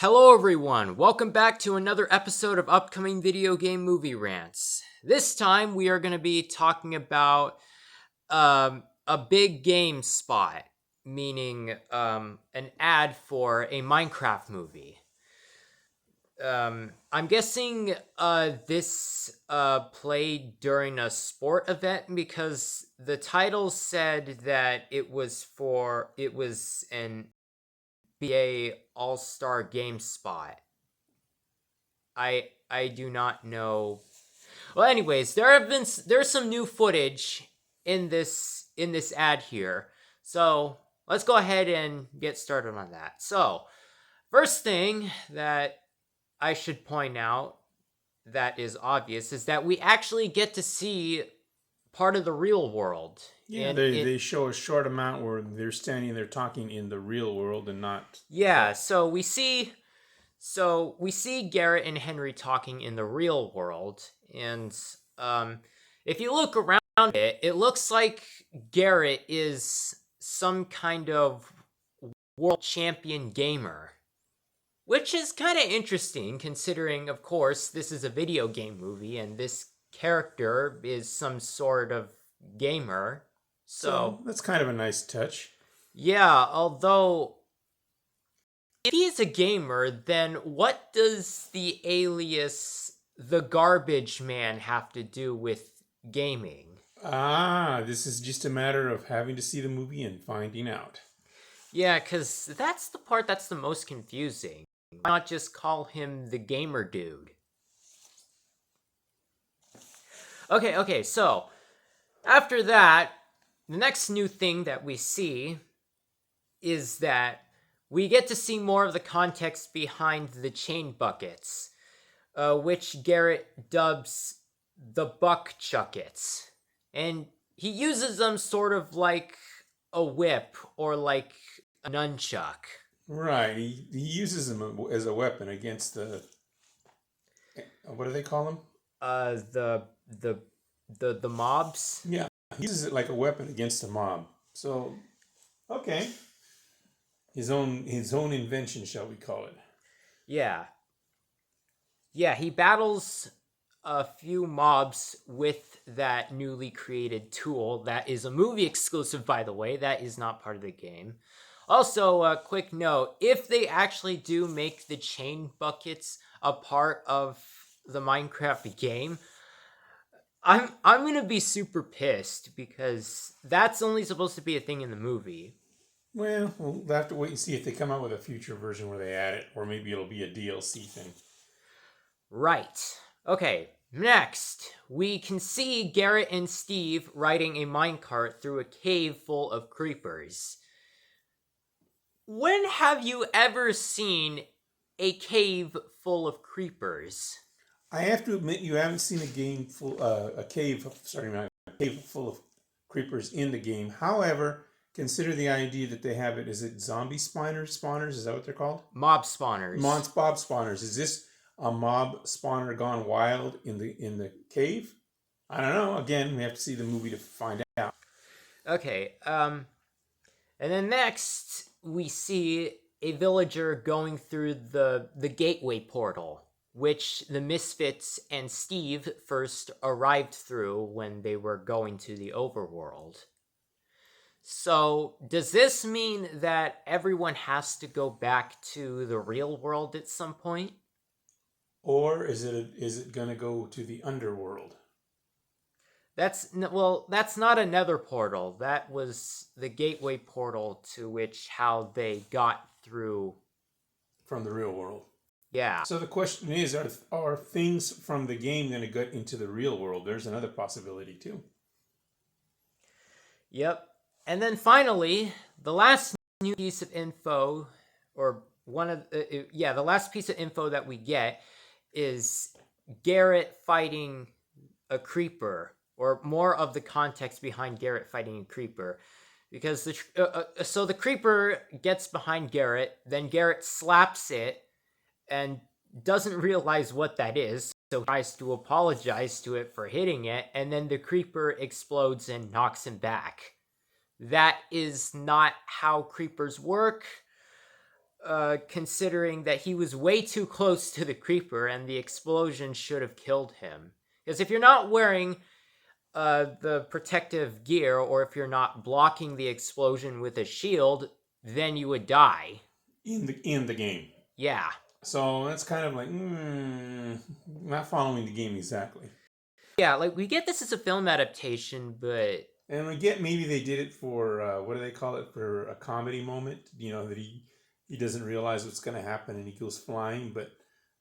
Hello everyone, welcome back to another episode of upcoming video game movie rants. This time we are going to be talking about a big game spot, meaning an ad for a Minecraft movie. I'm guessing this played during a sport event because the title said that it was an NBA All-Star game spot. I do not know. Well, anyways, there's some new footage in this ad here. So, let's go ahead and get started on that. So, first thing that I should point out that is obvious is that we actually get to see part of the real world. Yeah, they show a short amount where they're standing there talking in the real world and not. Yeah, so we see Garrett and Henry talking in the real world, and if you look around it looks like Garrett is some kind of world champion gamer, which is kind of interesting considering, of course, this is a video game movie and this character is some sort of gamer. So that's kind of a nice touch. Yeah, although if he is a gamer, then what does the alias the Garbage Man have to do with gaming? This is just a matter of having to see the movie and finding out. Yeah, because that's the part that's the most confusing. Why not just call him the gamer dude? Okay, so after that, the next new thing that we see is that we get to see more of the context behind the chain buckets, which Garrett dubs the buck chuckets. And he uses them sort of like a whip or like a nunchuck. Right, he uses them as a weapon against the... What do they call them? The mobs? Yeah, he uses it like a weapon against the mob. So, okay. His own invention, shall we call it? Yeah, he battles a few mobs with that newly created tool that is a movie exclusive, by the way. That is not part of the game. Also, a quick note, if they actually do make the chain buckets a part of the Minecraft game, I'm gonna be super pissed because that's only supposed to be a thing in the movie. Well, we'll have to wait and see if they come out with a future version where they add it, or maybe it'll be a DLC thing. Right. Okay, next, we can see Garrett and Steve riding a minecart through a cave full of creepers. When have you ever seen a cave full of creepers? I have to admit, you haven't seen a cave full of creepers in the game. However, consider the idea that they have it. Is it zombie spawners? Is that what they're called? Mob spawners. Mob spawners. Is this a mob spawner gone wild in the cave? I don't know. Again, we have to see the movie to find out. Okay. And then next we see a villager going through the gateway portal, which the Misfits and Steve first arrived through when they were going to the overworld. So, does this mean that everyone has to go back to the real world at some point? Or is it going to go to the underworld? That's not a nether portal. That was the gateway portal to which how they got through from the real world. Yeah. So the question is, are things from the game going to get into the real world? There's another possibility too. Yep. And then finally, the last new piece of info, or the last piece of info that we get is Garrett fighting a creeper, or more of the context behind Garrett fighting a creeper. Because the creeper gets behind Garrett, then Garrett slaps it and doesn't realize what that is, so tries to apologize to it for hitting it, and then the creeper explodes and knocks him back. That is not how creepers work. considering that he was way too close to the creeper and the explosion should have killed him. Because if you're not wearing the protective gear, or if you're not blocking the explosion with a shield, then you would die in the game. Yeah. So that's kind of like not following the game exactly. Yeah, like we get this as a film adaptation, but and we get maybe they did it for what do they call it, for a comedy moment? You know, that he doesn't realize what's going to happen and he goes flying, but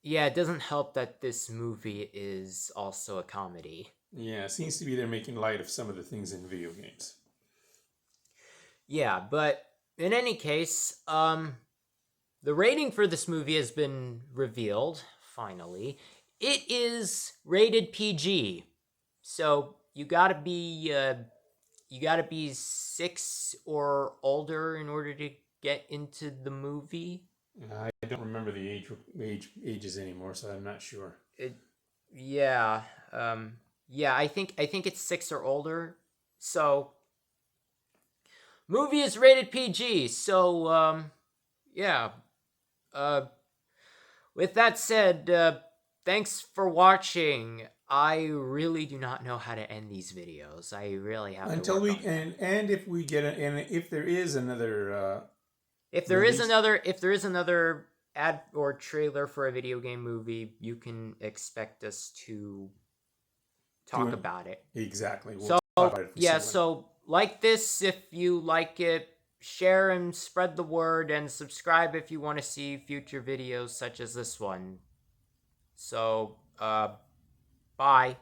yeah, it doesn't help that this movie is also a comedy. Yeah, it seems to be they're making light of some of the things in video games. Yeah, but in any case, the rating for this movie has been revealed, finally. It is rated PG. So you gotta be 6 or older in order to get into the movie. I don't remember the ages anymore, so I'm not sure. Yeah, I think it's 6 or older. So movie is rated PG. So yeah. With that said, thanks for watching. I really do not know how to end these videos. I really have until to we work on that. and if we get it, and if there is another If there is another ad or trailer for a video game movie, you can expect us to talk about it. Exactly. We'll talk about it. Yeah, so like this if you like it, share and spread the word, and subscribe if you want to see future videos such as this one. So, bye.